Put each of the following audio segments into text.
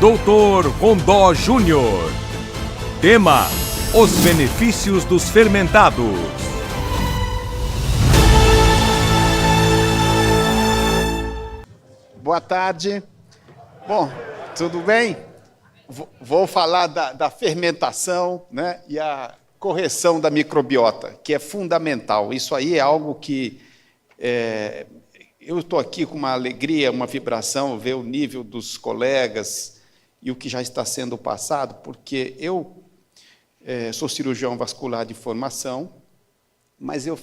Dr. Rondó Júnior. Tema: os benefícios dos fermentados. Boa tarde. Bom, tudo bem? Vou falar da fermentação, né, e a correção da microbiota, que é fundamental. Isso aí é algo que eu estou aqui com uma alegria, uma vibração, ver o nível dos colegas e o que já está sendo passado, porque eu sou cirurgião vascular de formação, mas eu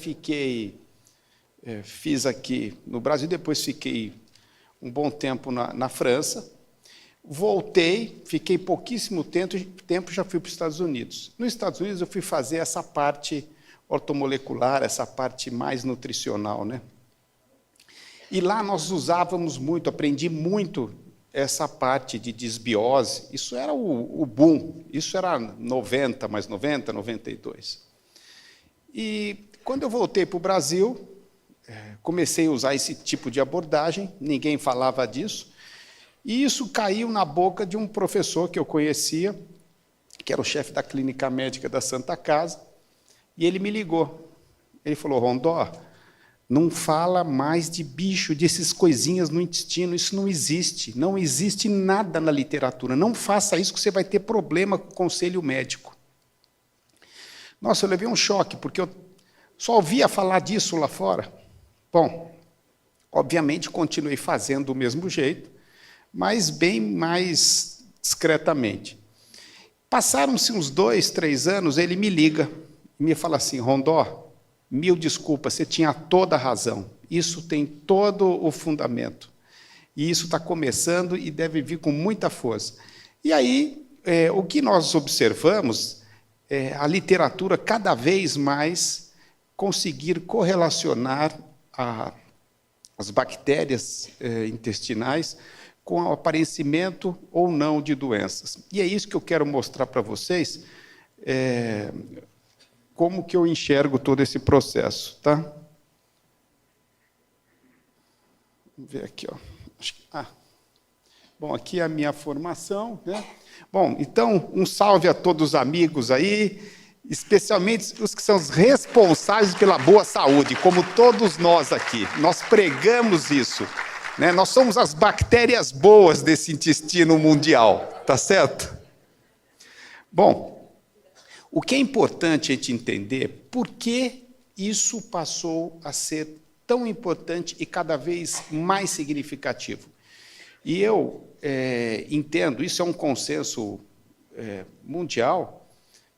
fiz aqui no Brasil, depois fiquei um bom tempo na França, voltei, fiquei pouquíssimo tempo, já fui para os Estados Unidos. Nos Estados Unidos eu fui fazer essa parte ortomolecular, essa parte mais nutricional, né? E lá nós usávamos muito, aprendi muito essa parte de desbiose. Isso era o boom, isso era 90, mais 90, 92. E quando eu voltei para o Brasil, comecei a usar esse tipo de abordagem, ninguém falava disso, e isso caiu na boca de um professor que eu conhecia, que era o chefe da clínica médica da Santa Casa, e ele me ligou. Ele falou: Rondó, não fala mais de bicho, dessas coisinhas no intestino, isso não existe. Não existe nada na literatura. Não faça isso que você vai ter problema com o conselho médico. Nossa, eu levei um choque, porque eu só ouvia falar disso lá fora. Bom, obviamente continuei fazendo do mesmo jeito, mas bem mais discretamente. Passaram-se uns 2, 3 anos, ele me liga e me fala assim: Rondó, mil desculpas, você tinha toda a razão. Isso tem todo o fundamento. E isso está começando e deve vir com muita força. E aí, o que nós observamos é a literatura cada vez mais conseguir correlacionar as bactérias intestinais com o aparecimento ou não de doenças. E é isso que eu quero mostrar para vocês, como que eu enxergo todo esse processo, tá? Vamos ver aqui, ó. Bom, aqui é a minha formação, né? Bom, então, um salve a todos os amigos aí, especialmente os que são os responsáveis pela boa saúde, como todos nós aqui. Nós pregamos isso, né? Nós somos as bactérias boas desse intestino mundial, tá certo? Bom, o que é importante a gente entender por que isso passou a ser tão importante e cada vez mais significativo. E eu entendo, isso é um consenso mundial,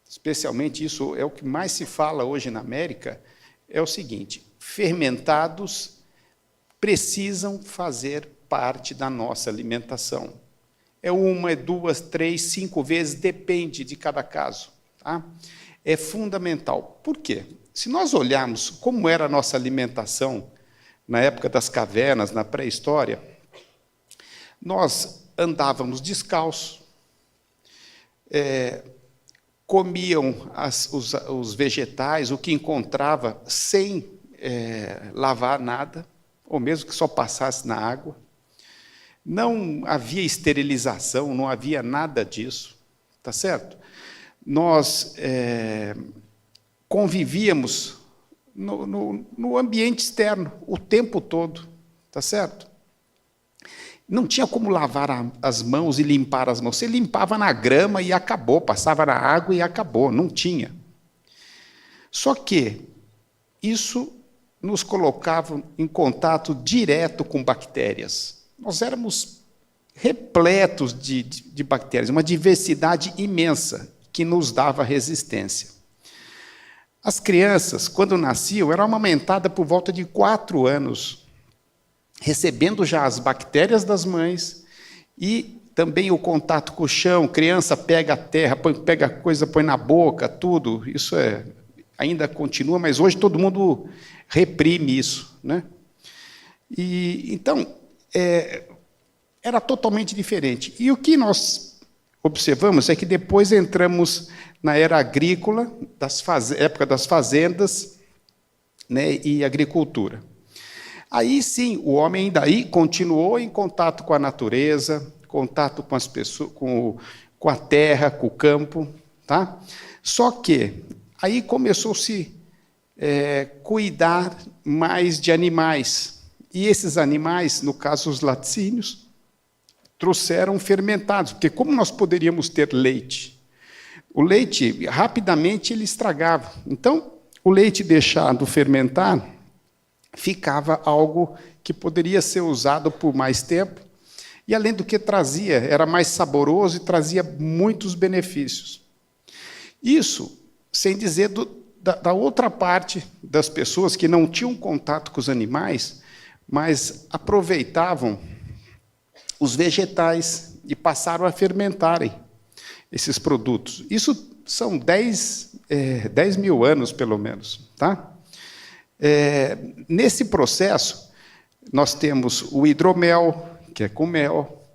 especialmente isso é o que mais se fala hoje na América, é o seguinte: fermentados precisam fazer parte da nossa alimentação. É 1, é 2, 3, 5 vezes, depende de cada caso. Tá? É fundamental. Por quê? Se nós olharmos como era a nossa alimentação na época das cavernas, na pré-história, nós andávamos descalços, comiam os vegetais, o que encontrava, sem lavar nada, ou mesmo que só passasse na água. Não havia esterilização, não havia nada disso, tá certo? Nós convivíamos no ambiente externo o tempo todo, tá certo? Não tinha como lavar as mãos e limpar as mãos. Você limpava na grama e acabou, passava na água e acabou, não tinha. Só que isso nos colocava em contato direto com bactérias. Nós éramos repletos de bactérias, uma diversidade imensa que nos dava resistência. As crianças, quando nasciam, eram amamentadas por volta de 4 anos, recebendo já as bactérias das mães e também o contato com o chão. Criança pega a terra, pega a coisa, põe na boca, tudo. Isso ainda continua, mas hoje todo mundo reprime isso, né? E então era totalmente diferente. E o que nós observamos é que depois entramos na era agrícola, época das fazendas, né, e agricultura. Aí sim, o homem daí continuou em contato com a natureza, contato com as pessoas, com a terra, com o campo, tá? Só que aí começou-se cuidar mais de animais. E esses animais, no caso os laticínios, trouxeram fermentados, porque como nós poderíamos ter leite? O leite, rapidamente, ele estragava. Então, o leite deixado fermentar, ficava algo que poderia ser usado por mais tempo, e além do que trazia, era mais saboroso e trazia muitos benefícios. Isso, sem dizer da outra parte das pessoas que não tinham contato com os animais, mas aproveitavam os vegetais e passaram a fermentarem esses produtos. Isso são 10 mil anos, pelo menos. Tá? Nesse processo, nós temos o hidromel, que é com mel,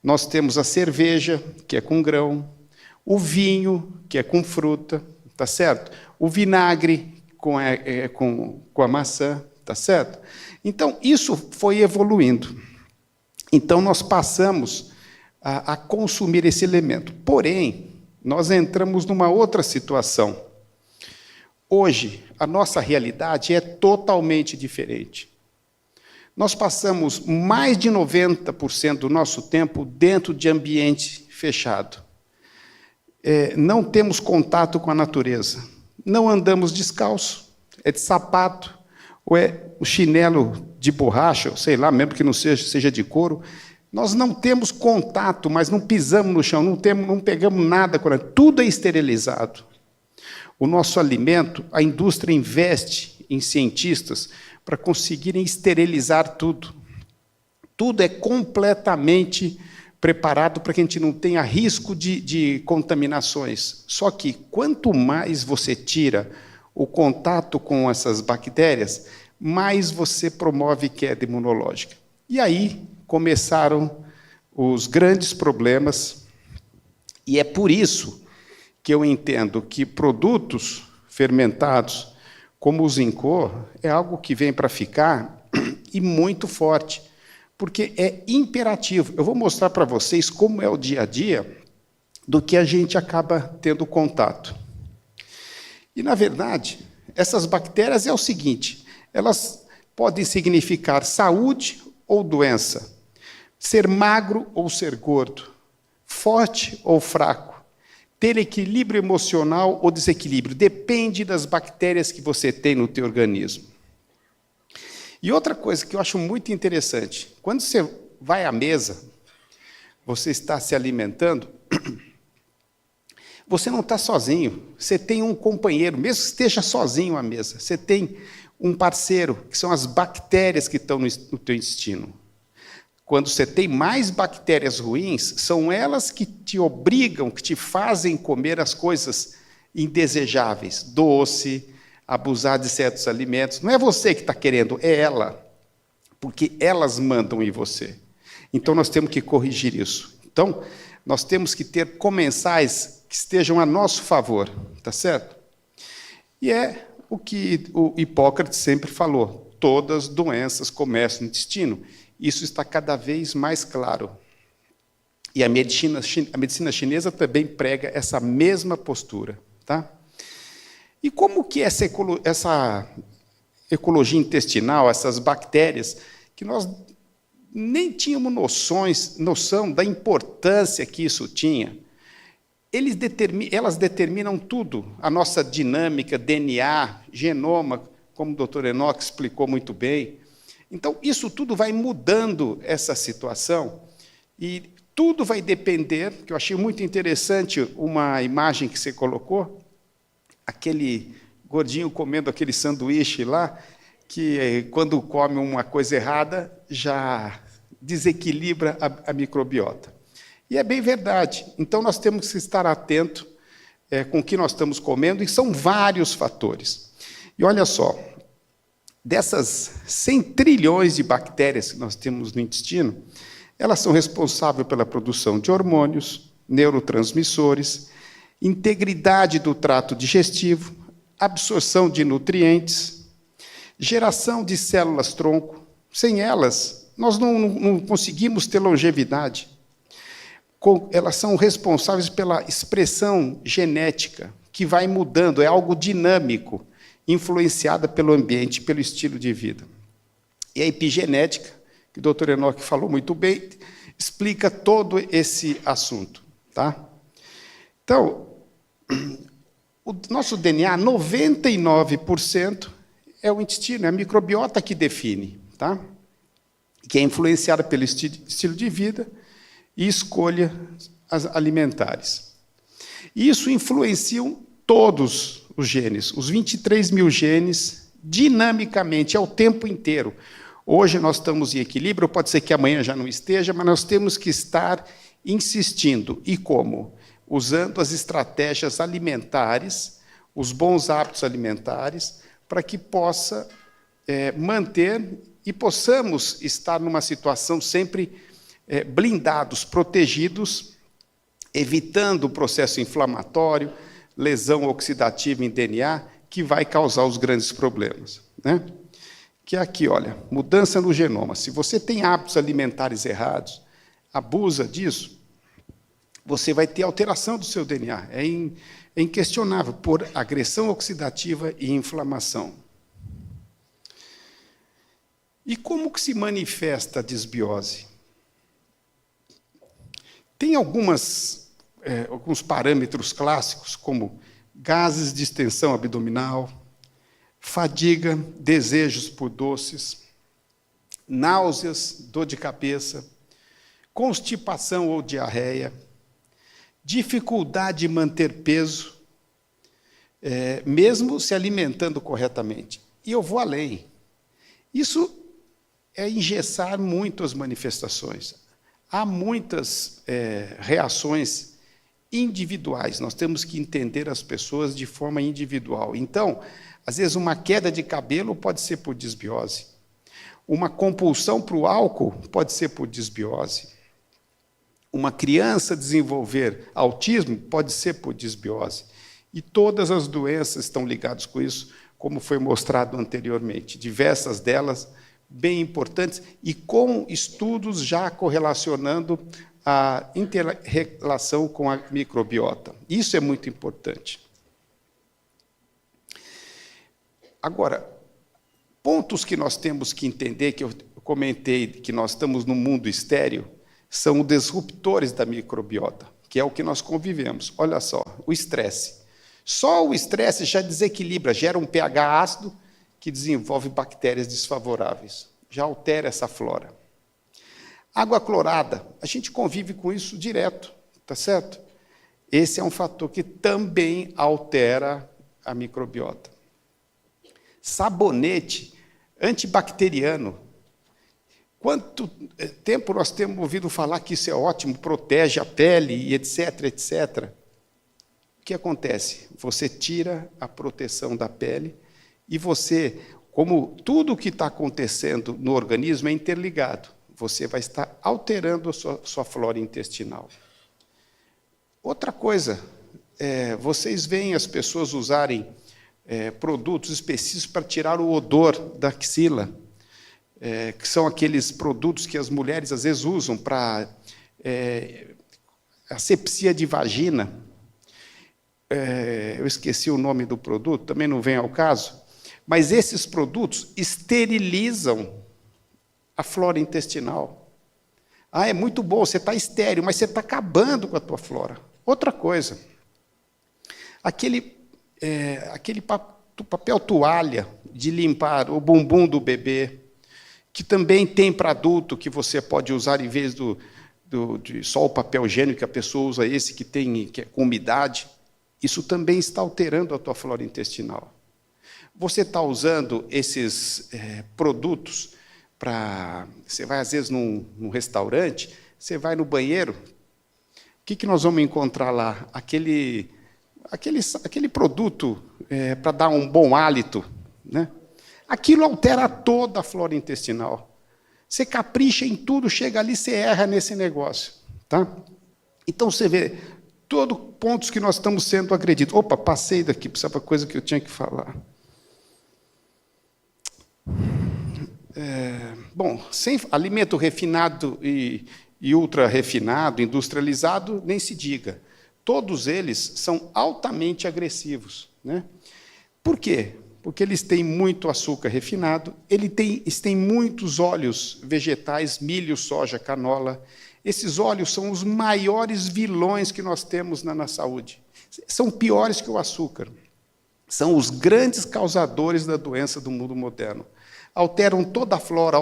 nós temos a cerveja, que é com grão, o vinho, que é com fruta, tá certo? O vinagre com a maçã, tá certo? Então, isso foi evoluindo. Então, nós passamos a consumir esse elemento. Porém, nós entramos numa outra situação. Hoje, a nossa realidade é totalmente diferente. Nós passamos mais de 90% do nosso tempo dentro de ambiente fechado. Não temos contato com a natureza. Não andamos descalço, é de sapato, ou é o chinelo de borracha, sei lá, mesmo que não seja de couro. Nós não temos contato, mas não pisamos no chão, não pegamos nada, tudo é esterilizado. O nosso alimento, a indústria investe em cientistas para conseguirem esterilizar tudo. Tudo é completamente preparado para que a gente não tenha risco de contaminações. Só que, quanto mais você tira o contato com essas bactérias, mais você promove queda imunológica. E aí começaram os grandes problemas, e é por isso que eu entendo que produtos fermentados, como o Zincor, é algo que vem para ficar e muito forte, porque é imperativo. Eu vou mostrar para vocês como é o dia a dia do que a gente acaba tendo contato. E, na verdade, essas bactérias é o seguinte, elas podem significar saúde ou doença, ser magro ou ser gordo, forte ou fraco, ter equilíbrio emocional ou desequilíbrio, depende das bactérias que você tem no teu organismo. E outra coisa que eu acho muito interessante, quando você vai à mesa, você está se alimentando, você não está sozinho, você tem um companheiro, mesmo que esteja sozinho à mesa, você tem um parceiro, que são as bactérias que estão no teu intestino. Quando você tem mais bactérias ruins, são elas que te obrigam, que te fazem comer as coisas indesejáveis, doce, abusar de certos alimentos. Não é você que está querendo, é ela, porque elas mandam em você. Então, nós temos que corrigir isso. Então, nós temos que ter comensais que estejam a nosso favor, tá certo? E é o que o Hipócrates sempre falou, todas doenças começam no intestino. Isso está cada vez mais claro. E a medicina chinesa também prega essa mesma postura. Tá? E como que essa ecologia intestinal, essas bactérias, que nós nem tínhamos noção da importância que isso tinha, elas determinam tudo, a nossa dinâmica, DNA, genoma, como o Dr. Enoch explicou muito bem. Então, isso tudo vai mudando essa situação, e tudo vai depender, que eu achei muito interessante uma imagem que você colocou, aquele gordinho comendo aquele sanduíche lá, que quando come uma coisa errada, já desequilibra a microbiota. E é bem verdade. Então, nós temos que estar atentos com o que nós estamos comendo, e são vários fatores. E olha só, dessas 100 trilhões de bactérias que nós temos no intestino, elas são responsáveis pela produção de hormônios, neurotransmissores, integridade do trato digestivo, absorção de nutrientes, geração de células-tronco. Sem elas, nós não conseguimos ter longevidade. elas são responsáveis pela expressão genética, que vai mudando, é algo dinâmico, influenciada pelo ambiente, pelo estilo de vida. E a epigenética, que o doutor Enoque falou muito bem, explica todo esse assunto. Tá? Então, o nosso DNA, 99%, é o intestino, é a microbiota que define, tá? Que é influenciada pelo estilo de vida e escolhas alimentares. Isso influencia todos os genes, os 23 mil genes, dinamicamente, é o tempo inteiro. Hoje nós estamos em equilíbrio, pode ser que amanhã já não esteja, mas nós temos que estar insistindo. E como? Usando as estratégias alimentares, os bons hábitos alimentares, para que possa manter e possamos estar numa situação sempre blindados, protegidos, evitando o processo inflamatório, lesão oxidativa em DNA, que vai causar os grandes problemas, né? Que é aqui, olha, mudança no genoma. Se você tem hábitos alimentares errados, abusa disso, você vai ter alteração do seu DNA. É inquestionável, por agressão oxidativa e inflamação. E como que se manifesta a disbiose? Tem alguns parâmetros clássicos, como gases de extensão abdominal, fadiga, desejos por doces, náuseas, dor de cabeça, constipação ou diarreia, dificuldade de manter peso, mesmo se alimentando corretamente. E eu vou além. Isso é engessar muito as manifestações. Há muitas reações individuais. Nós temos que entender as pessoas de forma individual. Então, às vezes, uma queda de cabelo pode ser por disbiose. Uma compulsão para o álcool pode ser por disbiose. Uma criança desenvolver autismo pode ser por disbiose. E todas as doenças estão ligadas com isso, como foi mostrado anteriormente. Diversas delas bem importantes e com estudos já correlacionando a inter-relação com a microbiota. Isso é muito importante. Agora, pontos que nós temos que entender, que eu comentei, que nós estamos num mundo estéril, são os disruptores da microbiota, que é o que nós convivemos. Olha só, o estresse. Só o estresse já desequilibra, gera um pH ácido que desenvolve bactérias desfavoráveis. Já altera essa flora. Água clorada, a gente convive com isso direto, tá certo? Esse é um fator que também altera a microbiota. Sabonete antibacteriano. Quanto tempo nós temos ouvido falar que isso é ótimo, protege a pele, e etc, etc. O que acontece? Você tira a proteção da pele e você, como tudo que está acontecendo no organismo é interligado, você vai estar alterando a sua flora intestinal. Outra coisa, vocês veem as pessoas usarem produtos específicos para tirar o odor da axila, que são aqueles produtos que as mulheres às vezes usam para asepsia de vagina. Eu esqueci o nome do produto, também não vem ao caso, mas esses produtos esterilizam a flora intestinal. É muito bom, você está estéril, mas você está acabando com a tua flora. Outra coisa, aquele papel toalha de limpar o bumbum do bebê, que também tem para adulto, que você pode usar em vez de só o papel higiênico, que a pessoa usa esse que é com umidade, isso também está alterando a tua flora intestinal. Você está usando esses produtos para... Você vai, às vezes, num restaurante, você vai no banheiro, o que nós vamos encontrar lá? Aquele produto para dar um bom hálito, né? Aquilo altera toda a flora intestinal. Você capricha em tudo, chega ali, você erra nesse negócio. Tá? Então, você vê todos os pontos que nós estamos sendo agredidos. Opa, passei daqui, precisava coisa que eu tinha que falar. Bom, sem alimento refinado e e ultra refinado, industrializado, nem se diga. Todos eles são altamente agressivos, né? Por quê? Porque eles têm muito açúcar refinado, eles têm muitos óleos vegetais, milho, soja, canola. Esses óleos são os maiores vilões que nós temos na saúde. São piores que o açúcar. São os grandes causadores da doença do mundo moderno. Alteram toda a flora,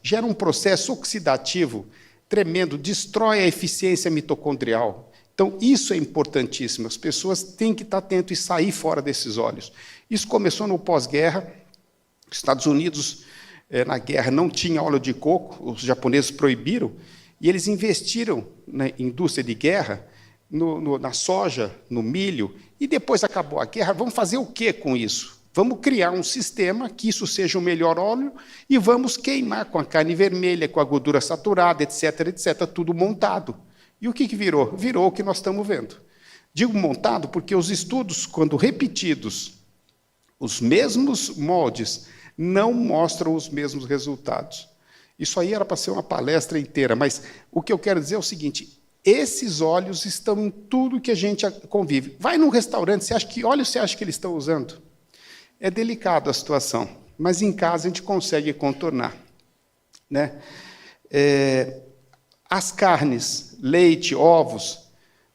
geram um processo oxidativo tremendo, destrói a eficiência mitocondrial. Então, isso é importantíssimo. As pessoas têm que estar atentas e sair fora desses óleos. Isso começou no pós-guerra. Os Estados Unidos, na guerra, não tinha óleo de coco, os japoneses proibiram, e eles investiram na indústria de guerra, na soja, no milho, e depois acabou a guerra. Vamos fazer o quê com isso? Vamos criar um sistema que isso seja o melhor óleo e vamos queimar com a carne vermelha, com a gordura saturada, etc., etc., tudo montado. E o que virou? Virou o que nós estamos vendo. Digo montado porque os estudos, quando repetidos, os mesmos moldes, não mostram os mesmos resultados. Isso aí era para ser uma palestra inteira, mas o que eu quero dizer é o seguinte: esses óleos estão em tudo que a gente convive. Vai num restaurante, que óleo você acha que eles estão usando? É delicado a situação, mas em casa a gente consegue contornar, né? As carnes, leite, ovos,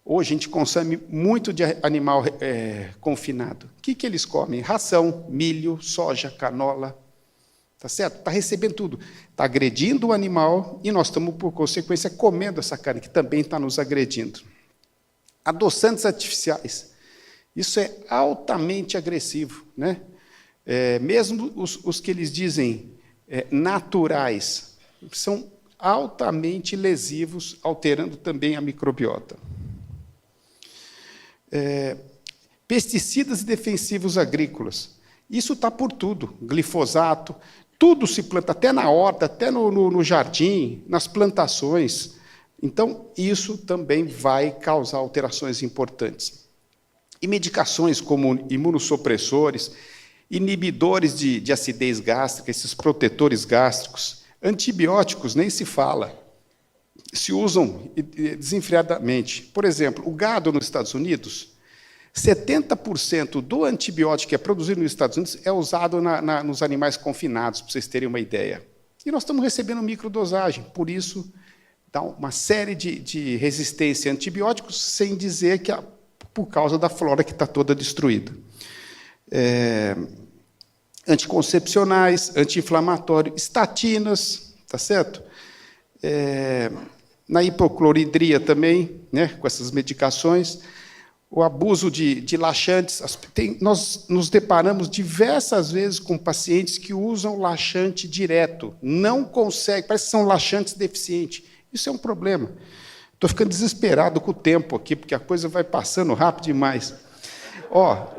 hoje a gente consome muito de animal confinado. O que eles comem? Ração, milho, soja, canola. Tá certo? Está recebendo tudo. Está agredindo o animal e nós estamos, por consequência, comendo essa carne, que também está nos agredindo. Adoçantes artificiais. Isso é altamente agressivo, né? Mesmo os que eles dizem naturais, são altamente lesivos, alterando também a microbiota. Pesticidas e defensivos agrícolas. Isso está por tudo. Glifosato, tudo se planta, até na horta, até no jardim, nas plantações. Então, isso também vai causar alterações importantes. E medicações como imunossupressores, inibidores de acidez gástrica, esses protetores gástricos, antibióticos, nem se fala, se usam desenfreadamente. Por exemplo, o gado nos Estados Unidos, 70% do antibiótico que é produzido nos Estados Unidos é usado nos animais confinados, para vocês terem uma ideia. E nós estamos recebendo microdosagem, por isso dá uma série de resistência a antibióticos, sem dizer que por causa da flora que está toda destruída. Anticoncepcionais, anti-inflamatório, estatinas, tá certo? Na hipocloridria também, né, com essas medicações, o abuso de laxantes. Nós nos deparamos diversas vezes com pacientes que usam laxante direto, não conseguem, parece que são laxantes deficientes. Isso é um problema. Estou ficando desesperado com o tempo aqui, porque a coisa vai passando rápido demais.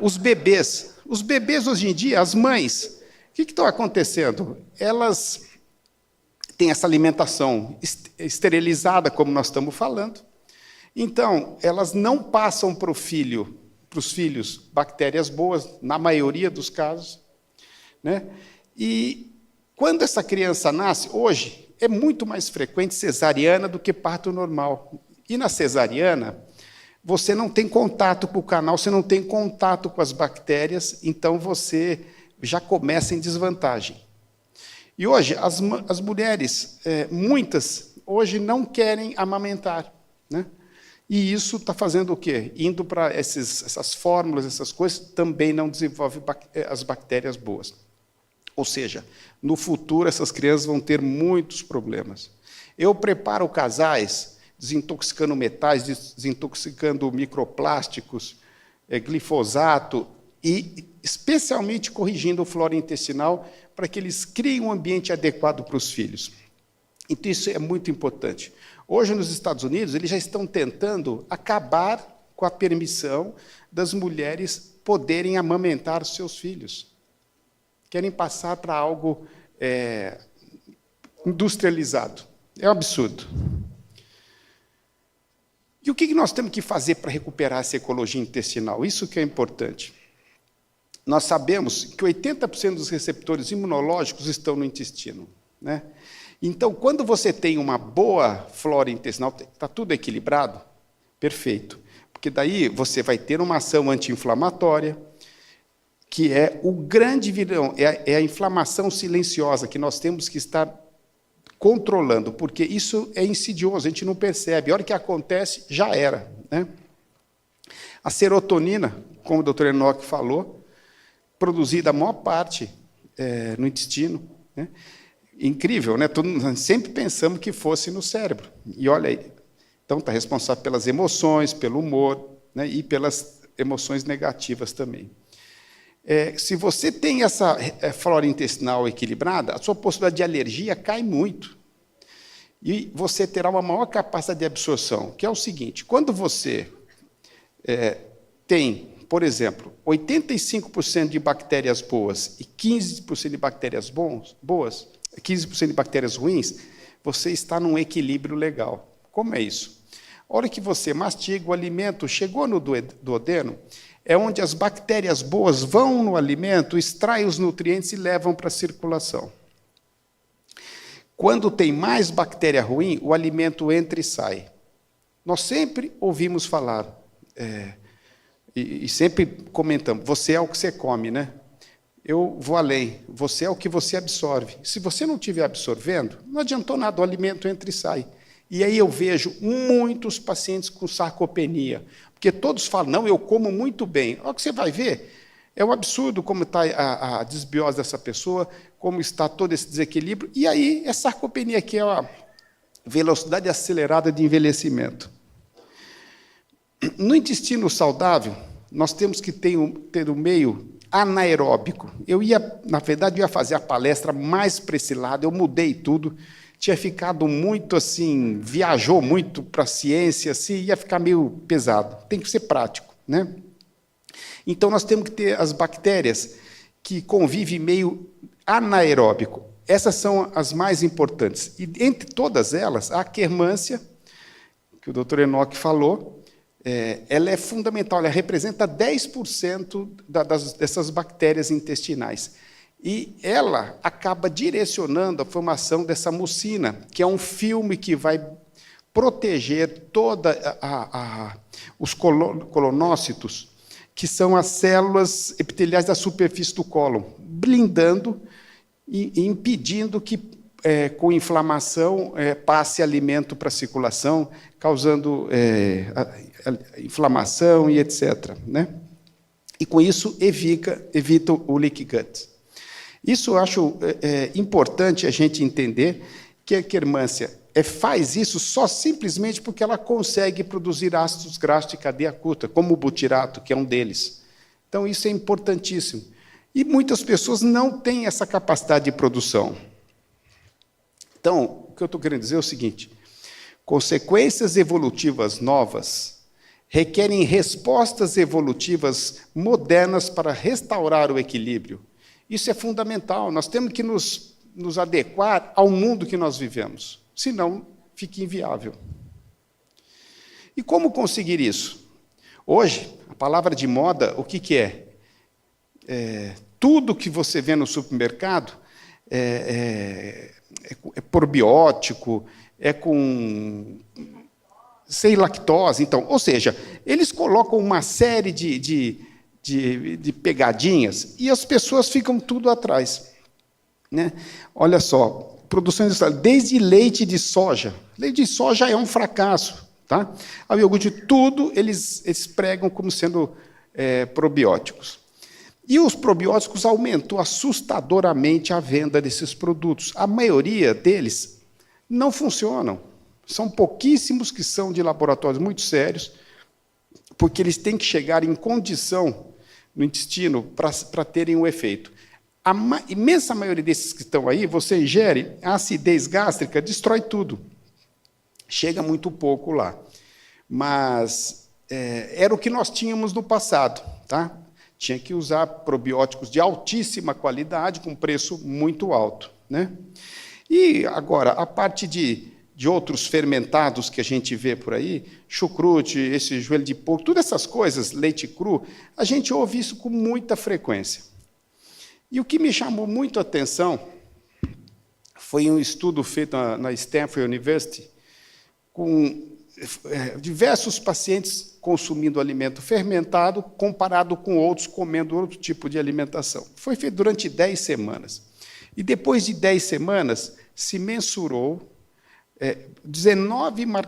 Os bebês hoje em dia, as mães, o que está acontecendo? Elas têm essa alimentação esterilizada, como nós estamos falando, então elas não passam para os filhos, bactérias boas, na maioria dos casos, né? E quando essa criança nasce, hoje, é muito mais frequente cesariana do que parto normal. E na cesariana, você não tem contato com o canal, você não tem contato com as bactérias, então você já começa em desvantagem. E hoje, as mulheres, muitas, hoje não querem amamentar, né? E isso está fazendo o quê? Indo para essas fórmulas, essas coisas, também não desenvolve as bactérias boas. Ou seja, no futuro, essas crianças vão ter muitos problemas. Eu preparo casais desintoxicando metais, desintoxicando microplásticos, glifosato, e especialmente corrigindo a flora intestinal para que eles criem um ambiente adequado para os filhos. Então, isso é muito importante. Hoje, nos Estados Unidos, eles já estão tentando acabar com a permissão das mulheres poderem amamentar os seus filhos. Querem passar para algo industrializado. É um absurdo. E o que nós temos que fazer para recuperar essa ecologia intestinal? Isso que é importante. Nós sabemos que 80% dos receptores imunológicos estão no intestino, né? Então, quando você tem uma boa flora intestinal, está tudo equilibrado, perfeito. Porque daí você vai ter uma ação anti-inflamatória, que é o grande vilão, é a inflamação silenciosa, que nós temos que estar controlando, porque isso é insidioso, a gente não percebe. A hora que acontece, já era, né? A serotonina, como o doutor Enoque falou, produzida a maior parte no intestino, né? Incrível, né? Sempre pensamos que fosse no cérebro. E olha aí, então está responsável pelas emoções, pelo humor, né? E pelas emoções negativas também. Se você tem essa flora intestinal equilibrada, a sua possibilidade de alergia cai muito. E você terá uma maior capacidade de absorção, que é o seguinte: quando você tem, por exemplo, 85% de bactérias boas e 15% de bactérias boas, 15% de bactérias ruins, você está num equilíbrio legal. Como é isso? A hora que você mastiga o alimento, chegou no duodeno, é onde as bactérias boas vão no alimento, extraem os nutrientes e levam para a circulação. Quando tem mais bactéria ruim, o alimento entra e sai. Nós sempre ouvimos falar, e sempre comentamos, você é o que você come, né? Eu vou além, você é o que você absorve. Se você não estiver absorvendo, não adiantou nada, o alimento entra e sai. E aí eu vejo muitos pacientes com sarcopenia, porque todos falam, não, eu como muito bem. Olha o que você vai ver, é um absurdo como está a desbiose dessa pessoa, como está todo esse desequilíbrio, e aí é sarcopenia, que é a velocidade acelerada de envelhecimento. No intestino saudável, nós temos que ter um meio anaeróbico. Na verdade, eu ia fazer a palestra mais para esse lado, eu mudei tudo, tinha ficado muito assim, viajou muito para a ciência, assim, ia ficar meio pesado. Tem que ser prático, né? Então, nós temos que ter as bactérias que convivem meio anaeróbico. Essas são as mais importantes. E, entre todas elas, a Akkermansia, que o doutor Enoque falou, ela é fundamental, ela representa 10% dessas bactérias intestinais. E ela acaba direcionando a formação dessa mucina, que é um filme que vai proteger toda os colonócitos, que são as células epiteliais da superfície do cólon, blindando e impedindo que, com inflamação, passe alimento para a circulação, causando inflamação e etc., né? E, com isso, evita o leaky gut. Isso eu acho importante a gente entender que a Akkermansia faz isso só simplesmente porque ela consegue produzir ácidos graxos de cadeia curta, como o butirato, que é um deles. Então, isso é importantíssimo. E muitas pessoas não têm essa capacidade de produção. Então, o que eu estou querendo dizer é o seguinte: consequências evolutivas novas requerem respostas evolutivas modernas para restaurar o equilíbrio. Isso é fundamental, nós temos que nos adequar ao mundo que nós vivemos, senão fica inviável. E como conseguir isso? Hoje, a palavra de moda, o que é? Tudo que você vê no supermercado é probiótico, sem lactose. Então, ou seja, eles colocam uma série de pegadinhas e as pessoas ficam tudo atrás, né? Olha só, produção industrial, desde leite de soja. Leite de soja é um fracasso, tá? Ao iogurte, tudo eles pregam como sendo probióticos. E os probióticos aumentou assustadoramente a venda desses produtos. A maioria deles não funcionam. São pouquíssimos que são de laboratórios muito sérios, porque eles têm que chegar em condição no intestino para terem um efeito. A imensa maioria desses que estão aí, você ingere, a acidez gástrica destrói tudo. Chega muito pouco lá. Mas era o que nós tínhamos no passado, tá? Tinha que usar probióticos de altíssima qualidade, com preço muito alto, né? E, agora, a parte de outros fermentados que a gente vê por aí, chucrute, esse joelho de porco, todas essas coisas, leite cru, a gente ouve isso com muita frequência. E o que me chamou muito a atenção Foi um estudo feito na Stanford University, com diversos pacientes consumindo alimento fermentado, comparado com outros comendo outro tipo de alimentação. Foi feito durante 10 semanas. E depois de 10 semanas, se mensurou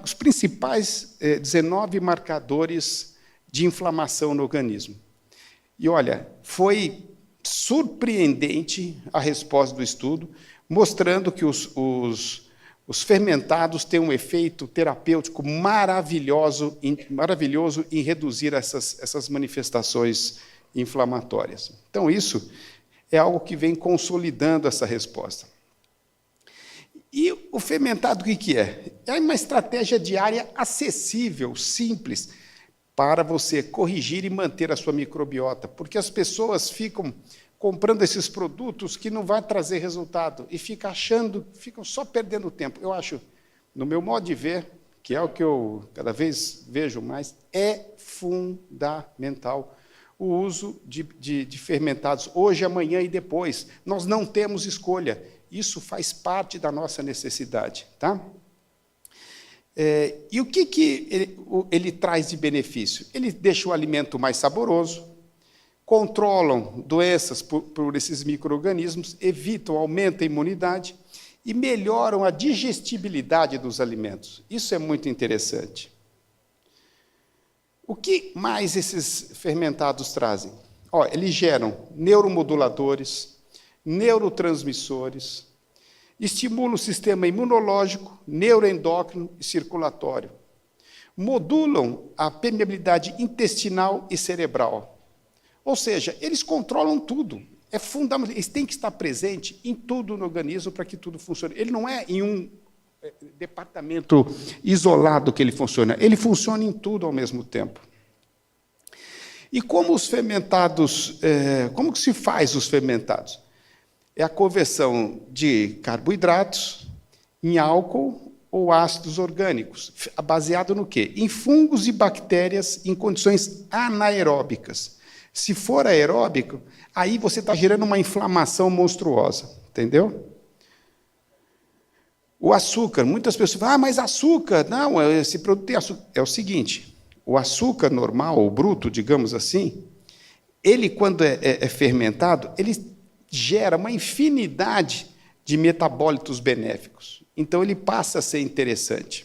os principais 19 marcadores de inflamação no organismo. E, olha, foi surpreendente a resposta do estudo, mostrando que os fermentados têm um efeito terapêutico maravilhoso em reduzir essas manifestações inflamatórias. Então, isso é algo que vem consolidando essa resposta. E o fermentado, o que é? É uma estratégia diária acessível, simples, para você corrigir e manter a sua microbiota, porque as pessoas ficam comprando esses produtos que não vai trazer resultado e ficam só perdendo tempo. Eu acho, no meu modo de ver, que é o que eu cada vez vejo mais, é fundamental o uso de fermentados hoje, amanhã e depois. Nós não temos escolha. Isso faz parte da nossa necessidade. Tá? E o que ele traz de benefício? Ele deixa o alimento mais saboroso, controlam doenças por esses micro-organismos, evitam, aumentam a imunidade e melhoram a digestibilidade dos alimentos. Isso é muito interessante. O que mais esses fermentados trazem? Eles geram neuromoduladores, neurotransmissores, estimulam o sistema imunológico, neuroendócrino e circulatório. Modulam a permeabilidade intestinal e cerebral. Ou seja, eles controlam tudo. É fundamental. Eles têm que estar presentes em tudo no organismo para que tudo funcione. Ele não é em um departamento isolado que ele funciona. Ele funciona em tudo ao mesmo tempo. E como os fermentados, como que se faz os fermentados? É a conversão de carboidratos em álcool ou ácidos orgânicos, baseado no quê? Em fungos e bactérias em condições anaeróbicas. Se for aeróbico, aí você está gerando uma inflamação monstruosa, entendeu? O açúcar, muitas pessoas falam, mas açúcar, não, esse produto tem açúcar. É o seguinte, o açúcar normal, ou bruto, digamos assim, ele, quando é fermentado, ele gera uma infinidade de metabólitos benéficos. Então, ele passa a ser interessante.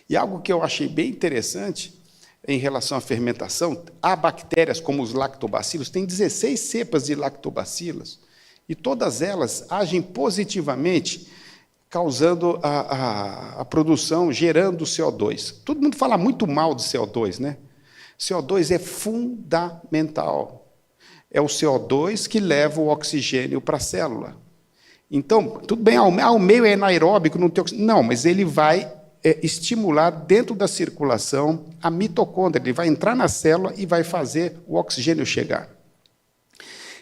E algo que eu achei bem interessante em relação à fermentação, há bactérias como os lactobacilos, tem 16 cepas de lactobacilos, e todas elas agem positivamente, causando a produção, gerando CO2. Todo mundo fala muito mal de CO2, né? CO2 é fundamental. É o CO2 que leva o oxigênio para a célula. Então, tudo bem, o meio é anaeróbico, não tem oxigênio. Não, mas ele vai estimular dentro da circulação a mitocôndria. Ele vai entrar na célula e vai fazer o oxigênio chegar.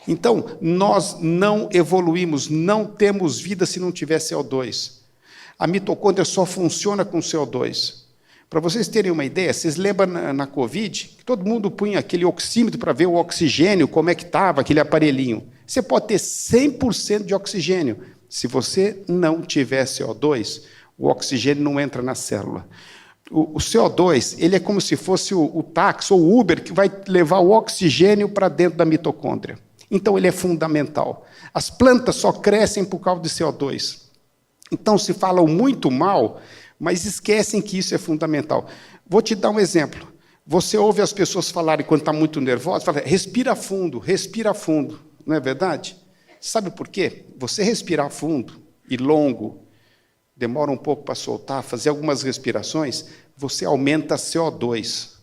Então, nós não evoluímos, não temos vida se não tiver CO2. A mitocôndria só funciona com CO2. Para vocês terem uma ideia, vocês lembram na Covid, que todo mundo punha aquele oxímetro para ver o oxigênio, como é que estava, aquele aparelhinho. Você pode ter 100% de oxigênio. Se você não tiver CO2, o oxigênio não entra na célula. O CO2 ele é como se fosse o táxi ou o Uber que vai levar o oxigênio para dentro da mitocôndria. Então, ele é fundamental. As plantas só crescem por causa de CO2. Então, se falam muito mal, mas esquecem que isso é fundamental. Vou te dar um exemplo. Você ouve as pessoas falarem, quando está muito nervosa, fala, respira fundo, não é verdade? Sabe por quê? Você respirar fundo e longo, demora um pouco para soltar, fazer algumas respirações, você aumenta CO2.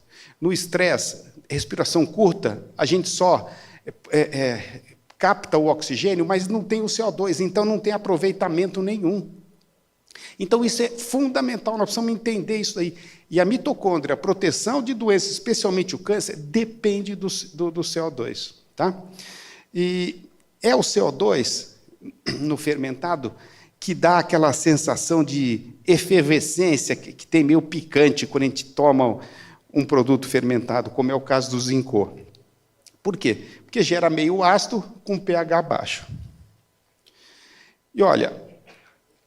No estresse, respiração curta, a gente só capta o oxigênio, mas não tem o CO2, então não tem aproveitamento nenhum. Então, isso é fundamental, nós precisamos entender isso aí. E a mitocôndria, a proteção de doenças, especialmente o câncer, depende do CO2. Tá? E é o CO2, no fermentado, que dá aquela sensação de efervescência, que tem meio picante quando a gente toma um produto fermentado, como é o caso do Zincor. Por quê? Porque gera meio ácido com pH baixo. E olha,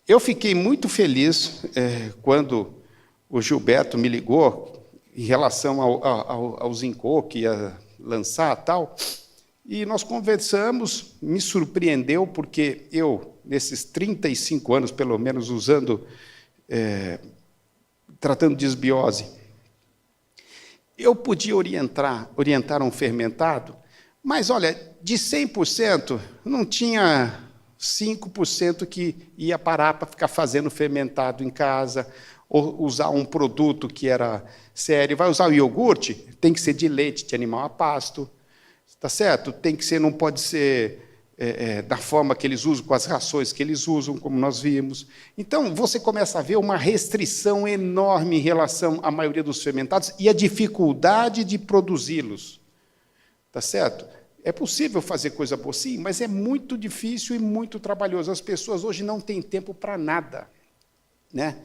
eu fiquei muito feliz quando o Gilberto me ligou em relação ao Zincô, que ia lançar tal, e nós conversamos, me surpreendeu, porque eu, nesses 35 anos, pelo menos, tratando de desbiose, eu podia orientar um fermentado, mas, olha, de 100%, não tinha 5% que ia parar para ficar fazendo fermentado em casa, ou usar um produto que era sério. Vai usar o iogurte? Tem que ser de leite de animal a pasto, tá certo? Tem que ser, não pode ser da forma que eles usam, com as rações que eles usam, como nós vimos. Então, você começa a ver uma restrição enorme em relação à maioria dos fermentados e a dificuldade de produzi-los. Tá certo? É possível fazer coisa boa, sim, mas é muito difícil e muito trabalhoso. As pessoas hoje não têm tempo para nada, né?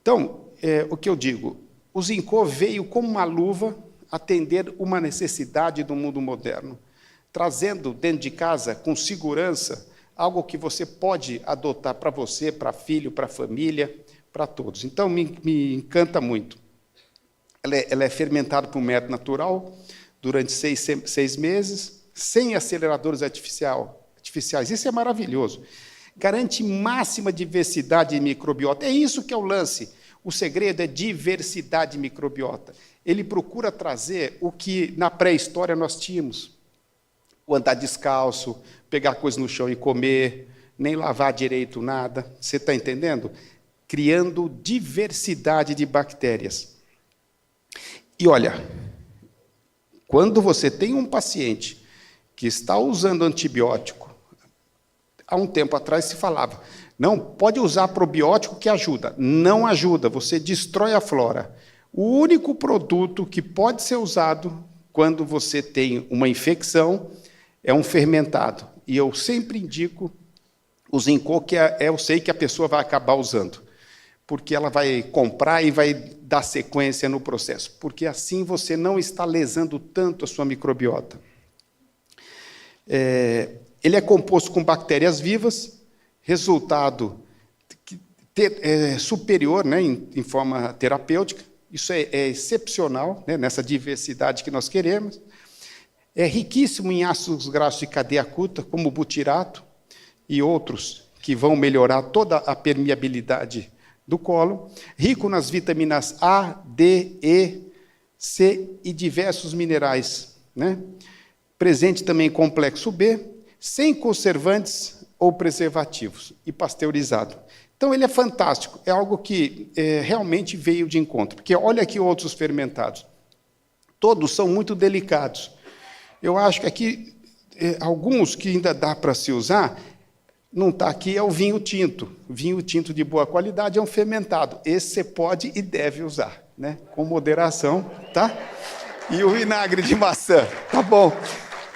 Então, o que eu digo, o Zincô veio como uma luva atender uma necessidade do mundo moderno, trazendo dentro de casa, com segurança, algo que você pode adotar para você, para filho, para família, para todos. Então, me encanta muito. Ela é fermentada por método natural, durante 6 meses, sem aceleradores artificiais. Isso é maravilhoso. Garante máxima diversidade de microbiota. É isso que é o lance. O segredo é diversidade de microbiota. Ele procura trazer o que na pré-história nós tínhamos. O andar descalço, pegar coisa no chão e comer, nem lavar direito nada. Você está entendendo? Criando diversidade de bactérias. E olha, quando você tem um paciente que está usando antibiótico, há um tempo atrás se falava, não, pode usar probiótico que ajuda. Não ajuda, você destrói a flora. O único produto que pode ser usado quando você tem uma infecção é um fermentado. E eu sempre indico o Zincô, que eu sei que a pessoa vai acabar usando, porque ela vai comprar e vai dar sequência no processo, porque assim você não está lesando tanto a sua microbiota. Ele é composto com bactérias vivas, resultado superior, né, em forma terapêutica. Isso é excepcional, né, nessa diversidade que nós queremos. É riquíssimo em ácidos graxos de cadeia curta, como o butirato e outros que vão melhorar toda a permeabilidade do cólon. Rico nas vitaminas A, D, E, C e diversos minerais, né? Presente também em complexo B, sem conservantes ou preservativos e pasteurizado. Então, ele é fantástico, é algo que realmente veio de encontro, porque olha aqui outros fermentados. Todos são muito delicados. Eu acho que aqui, alguns que ainda dá para se usar, não está aqui, é o vinho tinto. Vinho tinto de boa qualidade é um fermentado. Esse você pode e deve usar, né? Com moderação, tá? E o vinagre de maçã, tá bom.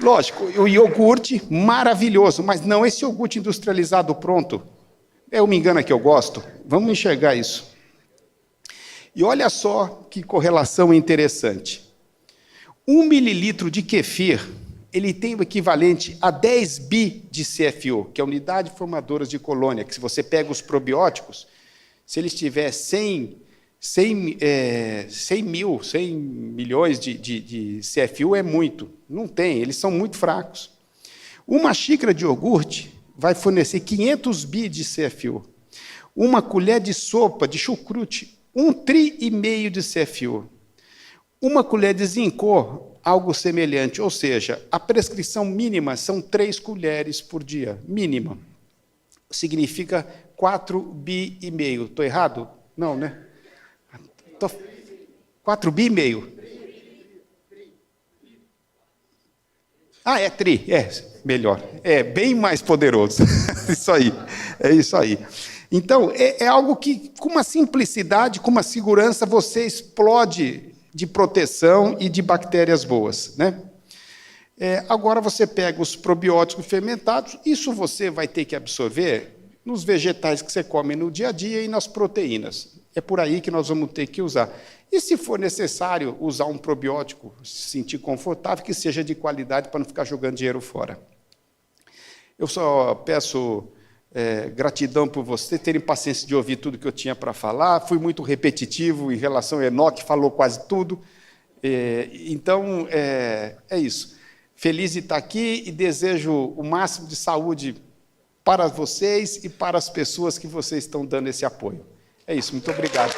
Lógico, o iogurte, maravilhoso, mas não esse iogurte industrializado pronto. Eu me engano que eu gosto. Vamos enxergar isso. E olha só que correlação interessante. 1 mililitro de kefir, ele tem o equivalente a 10 bi de CFO, que é a unidade formadora de colônia, que se você pega os probióticos, se ele estiver 100 milhões de CFU é muito. Não tem, eles são muito fracos. Uma xícara de iogurte vai fornecer 500 bi de CFU. Uma colher de sopa de chucrute, 1,5 tri de CFU. Uma colher de Zincô, algo semelhante, ou seja, a prescrição mínima são 3 colheres por dia, mínima. Significa 4,5 bi. Estou errado? Não, né? 4,5 bi. É tri, melhor. É bem mais poderoso. Isso aí, é isso aí. Então, é algo que, com uma simplicidade, com uma segurança, você explode de proteção e de bactérias boas, né? Agora você pega os probióticos fermentados, isso você vai ter que absorver nos vegetais que você come no dia a dia e nas proteínas. É por aí que nós vamos ter que usar. E se for necessário usar um probiótico, se sentir confortável, que seja de qualidade para não ficar jogando dinheiro fora. Eu só peço Gratidão por vocês terem paciência de ouvir tudo que eu tinha para falar. Fui muito repetitivo em relação ao Enoque, falou quase tudo. Então, é isso. Feliz de estar aqui e desejo o máximo de saúde para vocês e para as pessoas que vocês estão dando esse apoio. É isso, muito obrigado.